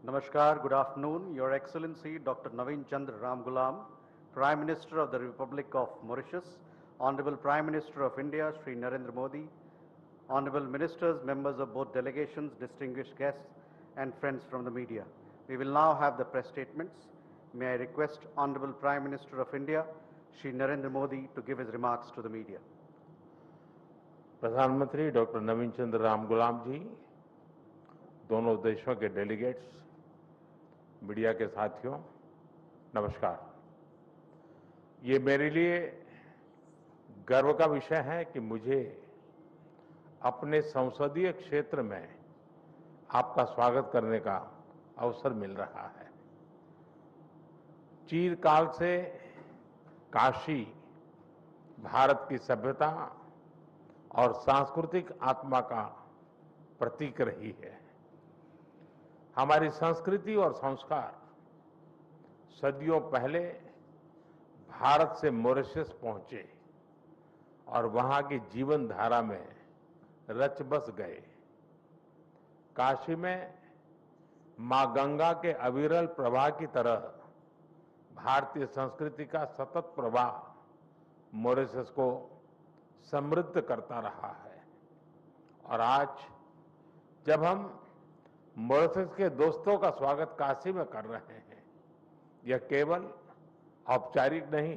Namaskar, good afternoon. Your Excellency Dr. Naveen Chandra Ramgoolam, Prime Minister of the Republic of Mauritius, Honorable Prime Minister of India, Shri Narendra Modi, Honorable Ministers, members of both delegations, distinguished guests, and friends from the media. We will now have the press statements. May I request Honorable Prime Minister of India, Shri Narendra Modi, to give his remarks to the media. प्रधानमंत्री doctor नवीन चंद्र रामगुलाम जी, दोनों देशों के delegates, media के साथियों, नमस्कार। ये मेरे लिए गर्व का विषय है कि मुझे अपने संसदीय क्षेत्र में आपका स्वागत करने का अवसर मिल रहा है। चिरकाल से काशी भारत की सभ्यता और सांस्कृतिक आत्मा का प्रतीक रही है। हमारी संस्कृति और संस्कार सदियों पहले भारत से मॉरिशस पहुंचे और वहां की जीवन धारा में रच बस गए। काशी में मां गंगा के अविरल प्रवाह की तरह भारतीय संस्कृति का सतत प्रवाह मॉरिशस को समृद्ध करता रहा है। और आज जब हम मॉरिशस के दोस्तों का स्वागत काशी में कर रहे हैं, यह केवल औपचारिक नहीं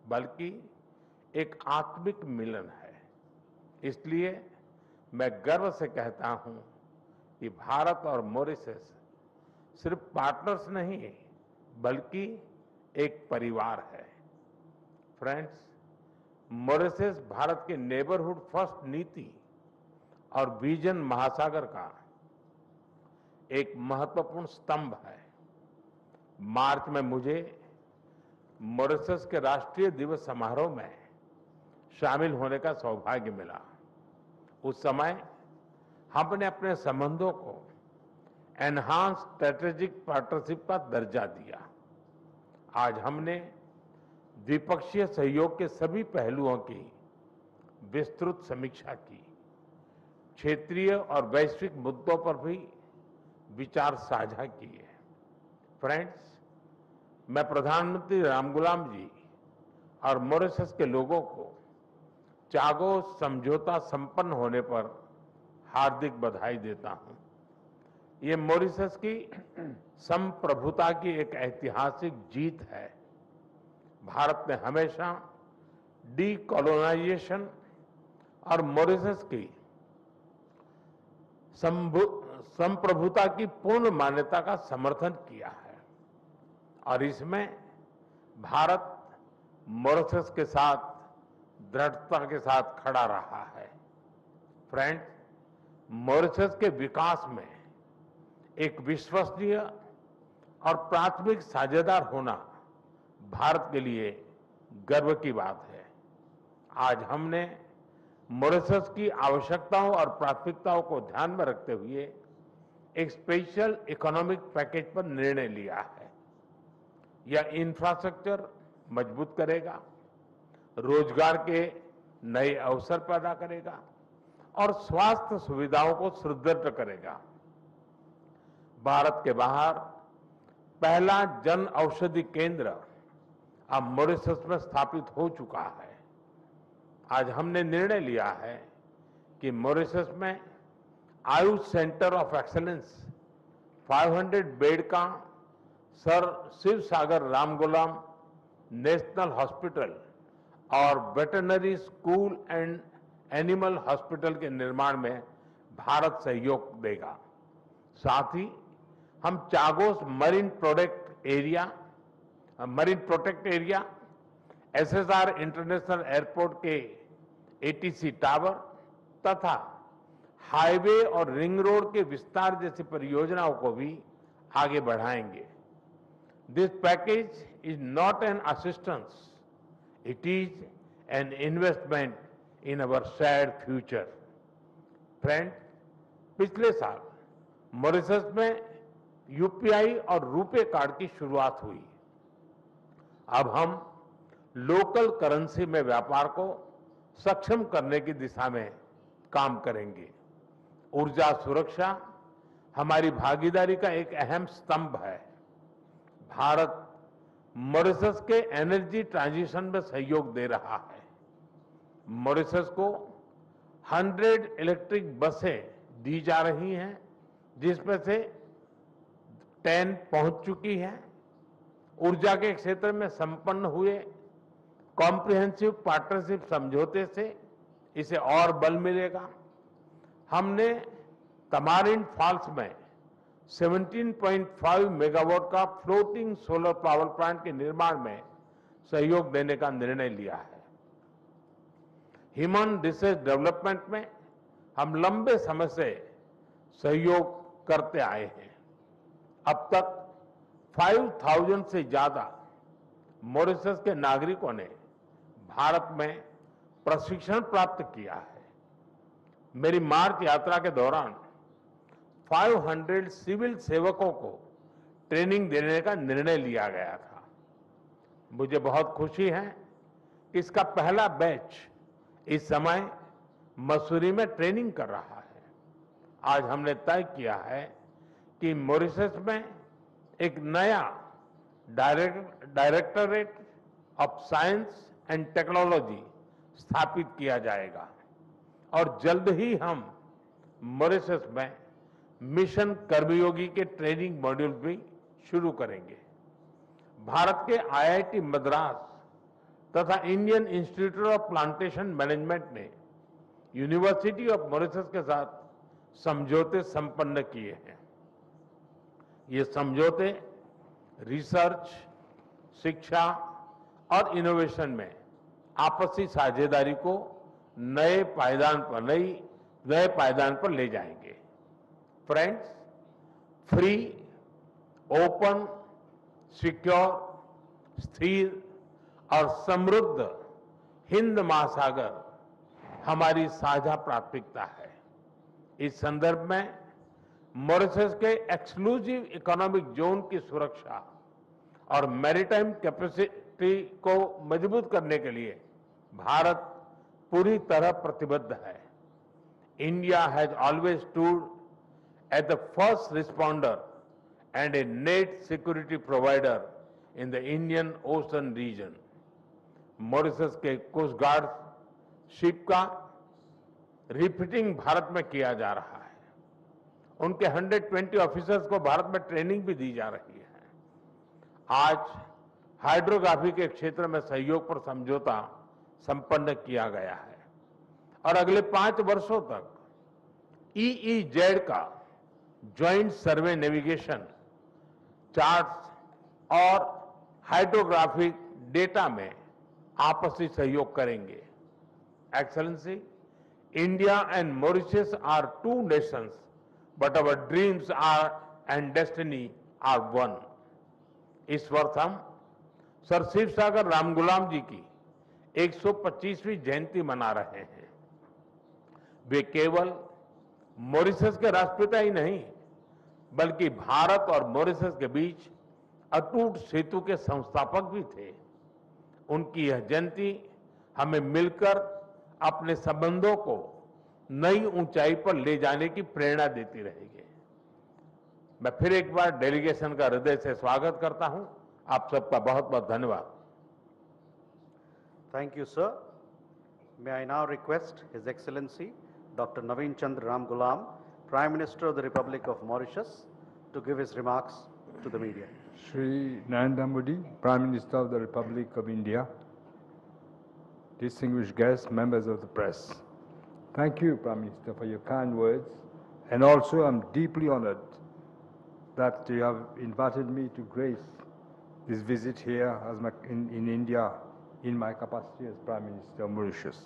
बल्कि एक आत्मिक मिलन है। इसलिए मैं गर्व से कहता हूं कि भारत और मॉरिशस सिर्फ पार्टनर्स नहीं बल्कि एक परिवार है। फ्रेंड्स, मॉरिशस भारत के नेबरहुड फर्स्ट नीति और विजन महासागर का एक महत्वपूर्ण स्तंभ है। मार्च में मुझे मॉरिशस के राष्ट्रीय दिवस समारोह में शामिल होने का सौभाग्य मिला। उस समय हमने अपने संबंधों को एनहांस स्ट्रेटेजिक पार्टनरशिप का दर्जा दिया। आज हमने द्विपक्षीय सहयोग के सभी पहलुओं की विस्तृत समीक्षा की। क्षेत्रीय और वैश्विक मुद्दों पर भी विचार साझा किए। फ्रेंड्स, मैं प्रधानमंत्री रामगुलाम जी और मॉरिशस के लोगों को चागोस समझौता संपन्न होने पर हार्दिक बधाई देता हूं। ये मॉरिशस की संप्रभुता की एक ऐतिहासिक जीत है। भारत ने हमेशा डीकोलोनाइजेशन और मॉरिशस की संप्रभुता की पूर्ण मान्यता का समर्थन किया है और इसमें भारत मॉरिशस के साथ दृढ़ता के साथ खड़ा रहा है। फ्रेंड्स, मॉरिशस के विकास में एक विश्वसनीय और प्राथमिक साझेदार होना भारत के लिए गर्व की बात है। आज हमने मॉरिशस की आवश्यकताओं और प्राथमिकताओं को ध्यान में रखते हुए एक स्पेशल इकोनॉमिक पैकेज पर निर्णय लिया है। यह इंफ्रास्ट्रक्चर मजबूत करेगा, रोजगार के नए अवसर पैदा करेगा और स्वास्थ्य सुविधाओं को सुदृढ़ करेगा। भारत के बाहर पहला जन औषधि केंद्र अब मॉरिशस में स्थापित हो चुका है। आज हमने निर्णय लिया है कि मॉरिशस में Ayush centre of excellence 500 bed का सर शिव सागर रामगुलाम नेशनल हॉस्पिटल और veterinary school and animal hospital के निर्माण में भारत सहयोग देगा। साथ ही हम Chagos marine protect area, SSR international airport के एटीसी टावर तथा हाईवे और रिंग रोड के विस्तार जैसी परियोजनाओं को भी आगे बढ़ाएंगे। This package is not an assistance, it is an investment in our shared future. Friend, पिछले साल मॉरिशस में यूपीआई और रुपे कार्ड की शुरुआत हुई। अब हम लोकल करेंसी में व्यापार को सक्षम करने की दिशा में काम करेंगे। ऊर्जा सुरक्षा, हमारी भागीदारी का एक अहम स्तंभ है। भारत मॉरिशस के एनर्जी ट्रांजिशन में सहयोग दे रहा है। मॉरिशस को 100 इलेक्ट्रिक बसें दी जा रही हैं, जिसमें से 10 पहुंच चुकी हैं। ऊर्जा के क्षेत्र में संपन्न हुए कॉम्प्रिहेंसिव पार्टनरशिप समझौते से इसे और बल मिलेगा। हमने तमारिंड फॉल्स में 17.5 मेगावाट का फ्लोटिंग सोलर पावर प्लांट के निर्माण में सहयोग देने का निर्णय लिया है। ह्यूमन रिसोर्स डेवलपमेंट में हम लंबे समय से सहयोग करते आए हैं। अब तक 5,000 से ज्यादा मॉरिशस के नागरिकों ने भारत में प्रशिक्षण प्राप्त किया है। मेरी मार्च यात्रा के दौरान 500 सिविल सेवकों को ट्रेनिंग देने का निर्णय लिया गया था। मुझे बहुत खुशी है कि इसका पहला बैच इस समय मसूरी में ट्रेनिंग कर रहा है। आज हमने तय किया है कि मॉरिशस में एक नया directorate of science and technology स्थापित किया जाएगा और जल्द ही हम मॉरिशस में मिशन कर्मयोगी के ट्रेनिंग मॉड्यूल भी शुरू करेंगे। भारत के आईआईटी मद्रास तथा Indian institute of plantation management ने यूनिवर्सिटी ऑफ मॉरिशस के साथ समझौते संपन्न किए हैं। ये समझौते रिसर्च, शिक्षा और इनोवेशन में आपसी साझेदारी को नए पायदान पर ले जाएंगे। फ्रेंड्स, फ्री, ओपन, सिक्योर, स्थिर और समृद्ध हिंद महासागर हमारी साझा प्राथमिकता है। इस संदर्भ में मॉरिशस के एक्सक्लूसिव इकोनॉमिक जोन की सुरक्षा और मैरीटाइम कैपेसिटी को मजबूत करने के लिए भारत पूरी तरह प्रतिबद्ध है। India has always stood at the first responder and a net security provider in the Indian Ocean region. Mauritius के कोस्ट गार्ड शिप का रिफिटिंग भारत में किया जा रहा है। उनके 120 ऑफिसर्स को भारत में ट्रेनिंग भी दी जा रही है। आज हाइड्रोग्राफी के क्षेत्र में सहयोग पर समझौता संपन्न किया गया है और अगले 5 वर्षों तक EEZ का ज्वाइंट सर्वे नेविगेशन, चार्ट्स और हाइड्रोग्राफिक डेटा में आपसी सहयोग करेंगे। Excellency, India and Mauritius are two nations, but our dreams and destiny are one. इस वर्ष हम सर शिव सागर रामगुलाम जी की 125वीं जयंती मना रहे हैं। वे केवल मॉरिशस के राष्ट्रपिता ही नहीं, बल्कि भारत और मॉरिशस के बीच अटूट सेतु के संस्थापक भी थे। उनकी यह जयंती हमें मिलकर अपने संबंधों को नई ऊंचाई पर ले जाने की प्रेरणा देती रहेगी। मैं फिर एक बार डेलीगेशन का हृदय से स्वागत करता हूं। आप सबका बहुत बहुत धन्यवाद। Thank you, sir. May I now request His Excellency Dr. Naveen Chandra Ramgoolam, Prime Minister of the Republic of Mauritius, to give his remarks to the media. Shri Narendra Modi, Prime Minister of the Republic of India, distinguished guests, members of the press. Thank you, Prime Minister, for your kind words. And also, I'm deeply honored that you have invited me to grace this visit here in India in my capacity as Prime Minister of Mauritius.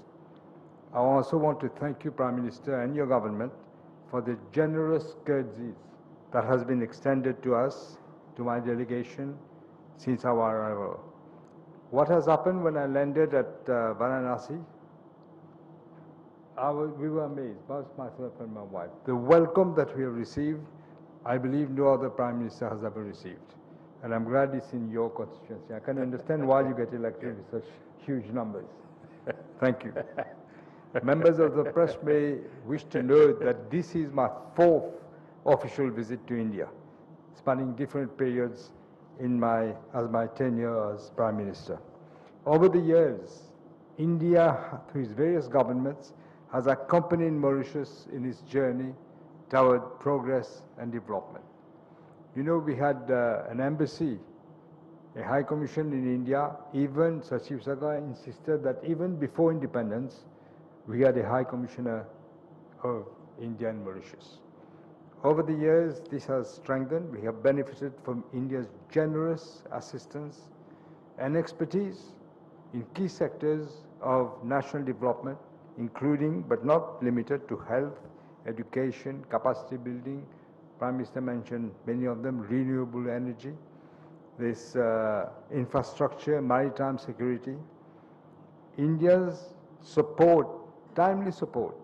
I also want to thank you, Prime Minister, and your government for the generous courtesies that has been extended to us, to my delegation, since our arrival. What has happened when I landed at Varanasi? We were amazed, both myself and my wife. The welcome that we have received, I believe no other Prime Minister has ever received. And I'm glad it's in your constituency. I can understand why you get elected with such huge numbers. Thank you. Members of the press may wish to know that this is my 4th official visit to India, spanning different periods as my tenure as Prime Minister. Over the years, India, through its various governments, has accompanied Mauritius in its journey toward progress and development. You know, we had an embassy, a high commission in India. Even Sachiv Saga insisted that even before independence, we had a high commissioner of India and Mauritius. Over the years, this has strengthened. We have benefited from India's generous assistance and expertise in key sectors of national development, including but not limited to health, education, capacity building. Prime Minister mentioned many of them: renewable energy, this infrastructure, maritime security. India's support, timely support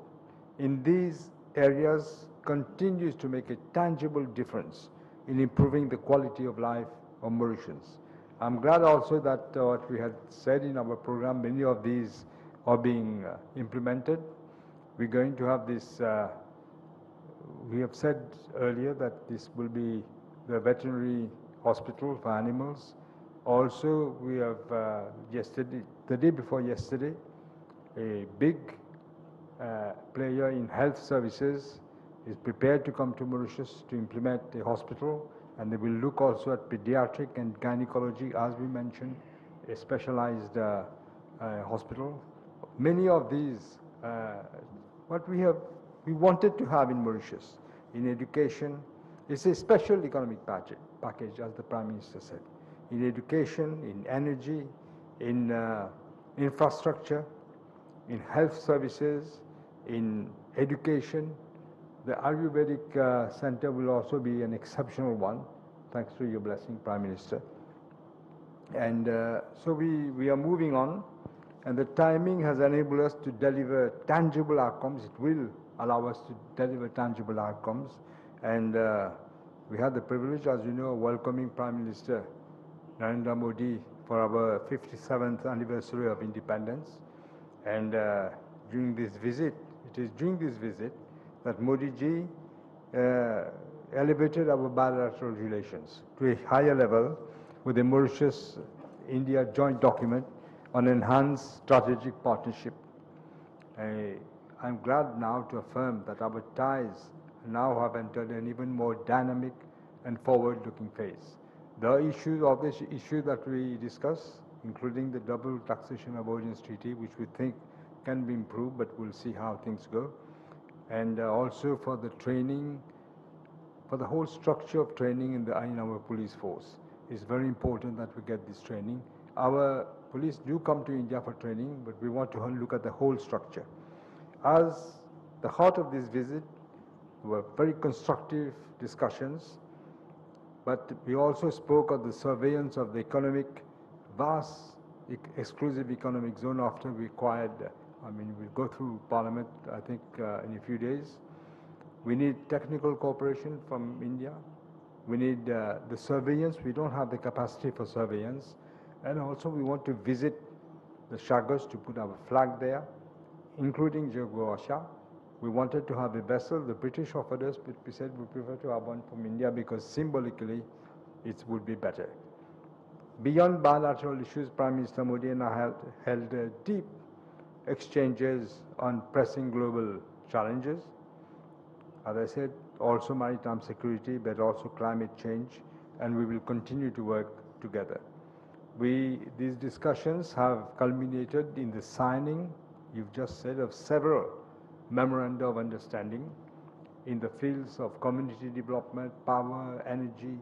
in these areas continues to make a tangible difference in improving the quality of life of Mauritians. I'm glad also that what we had said in our program, many of these are being implemented. We're going to have this, we have said earlier that this will be the veterinary hospital for animals. Also, we have yesterday, the day before yesterday, a big player in health services is prepared to come to Mauritius to implement a hospital, and they will look also at pediatric and gynecology, as we mentioned, a specialized hospital. Many of these, what we wanted to have in Mauritius, in education, it's a special economic package, as the Prime Minister said. In education, in energy, in infrastructure, in health services, in education. The Ayurvedic Center will also be an exceptional one, thanks to your blessing, Prime Minister. And so we are moving on, and the timing has enabled us to deliver tangible outcomes. It will allow us to deliver tangible outcomes. And we had the privilege, as you know, of welcoming Prime Minister Narendra Modi for our 57th anniversary of independence. And during this visit, it is during this visit that Modi ji elevated our bilateral relations to a higher level with the Mauritius-India joint document on enhanced strategic partnership. I'm glad now to affirm that our ties now have entered an even more dynamic and forward-looking phase. The issues of this issue that we discuss, including the double taxation avoidance treaty, which we think can be improved, but we'll see how things go. And also for the training, for the whole structure of training in our police force. It's very important that we get this training. Our police do come to India for training, but we want to look at the whole structure. As the heart of this visit were very constructive discussions, but we also spoke of the surveillance of the vast exclusive economic zone after we acquired. We'll go through Parliament, I think, in a few days. We need technical cooperation from India. We need the surveillance. We don't have the capacity for surveillance. And also we want to visit the Chagos to put our flag there, including Jogwasha. We wanted to have a vessel. The British offered us, but we said we prefer to have one from India because symbolically it would be better. Beyond bilateral issues, Prime Minister Modi and I held deep exchanges on pressing global challenges. As I said, also maritime security, but also climate change, and we will continue to work together. These discussions have culminated in the signing, you've just said, of several memoranda of understanding in the fields of community development, power, energy,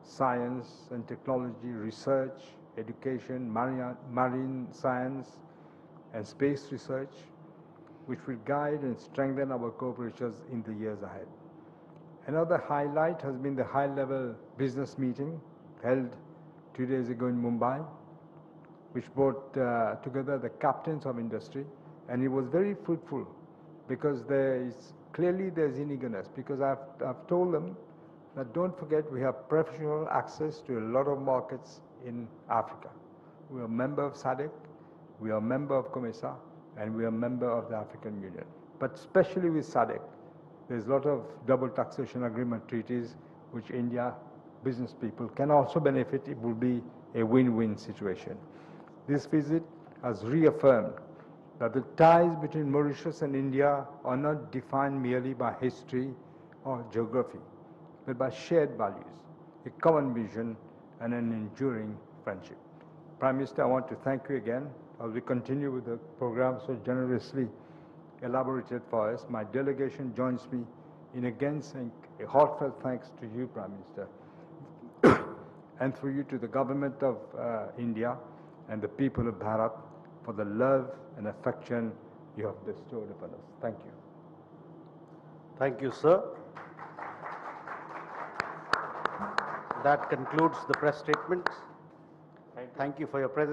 science and technology, research, education, marine science, and space research, which will guide and strengthen our cooperation in the years ahead. Another highlight has been the high-level business meeting held 2 days ago in Mumbai, which brought together the captains of industry, and it was very fruitful because there's eagerness, because I've told them that don't forget we have preferential access to a lot of markets in Africa. We are a member of SADC, we are a member of COMESA, and we are a member of the African Union. But especially with SADC, There's a lot of double taxation agreement treaties which India business people can also benefit. It will be a win-win situation. This visit has reaffirmed that the ties between Mauritius and India are not defined merely by history or geography, but by shared values, a common vision, and an enduring friendship. Prime Minister, I want to thank you again as we continue with the program so generously elaborated for us. My delegation joins me in again saying a heartfelt thanks to you, Prime Minister, and through you to the government of India and the people of Bharat for the love and affection you have bestowed upon us. Thank you. Thank you, sir. That concludes the press statements. Thank you for your presence.